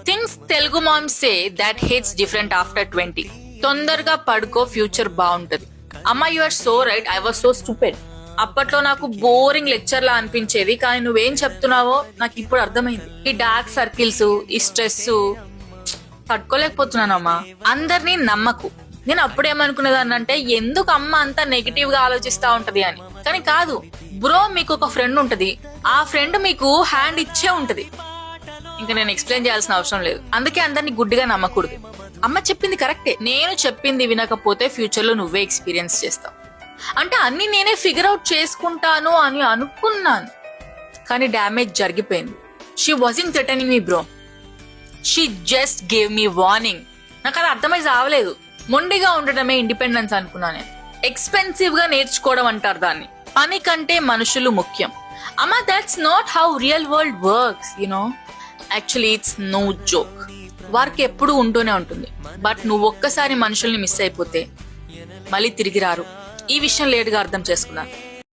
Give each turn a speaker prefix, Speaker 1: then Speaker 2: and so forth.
Speaker 1: Things Telugu mom say that hits different after 20. తొందరగా పడుకో, future బాగుంటది. అమ్మ, you are so right, I was so stupid. అప్పట్లో నాకు బోరింగ్ లెక్చర్ లా అనిపించేది, కానీ నువ్వేం చెప్తున్నావో నాకు ఇప్పుడు అర్థమైంది. ఈ డార్క్ సర్కిల్స్, ఈ స్ట్రెస్ తట్టుకోలేకపోతున్నానమ్మా. అందరినీ నమ్మకు. నేను అప్పుడేమనుకునేదాన్ని అంటే, ఎందుకు అమ్మ అంతా నెగిటివ్ గా ఆలోచిస్తా ఉంటది అని. కానీ కాదు బ్రో, మీకు ఒక ఫ్రెండ్ ఉంటది, ఆ ఫ్రెండ్ మీకు హ్యాండ్ ఇచ్చే ఉంటది. ఇంకా నేను ఎక్స్ప్లెయిన్ చేయాల్సిన అవసరం లేదు. అందుకే అందరినీ గుడ్డిగా నమ్మకూడదు. అమ్మ చెప్పింది కరెక్టే. నేను చెప్పింది వినకపోతే ఫ్యూచర్ లో నువ్వే ఎక్స్పీరియన్స్ చేస్తావు. అంటే అన్ని నేనే ఫిగర్ అవుట్ చేసుకుంటాను అని అనుకున్నాను, కానీ డ్యామేజ్ జరిగిపోయింది. She wasn't threatening me bro, she just gave me warning. నాకు అది అర్థమై సావలేదు. మొండిగా ఉండడమే ఇండిపెండెన్స్ అనుకున్నా నేను. ఎక్స్పెన్సివ్ గా నేర్చుకోవడం అంటారు దాన్ని. పని కంటే మనుషులు ముఖ్యం. అమ్మా, that's not how real world works, you know. Actually it's no joke. Work ఎప్పుడు ఉంటూనే ఉంటుంది, బట్ నువ్వు ఒక్కసారి మనుషుల్ని మిస్ అయిపోతే మళ్ళీ తిరిగి రారు. ఈ విషయం లేటుగా అర్థం చేసుకున్నాను.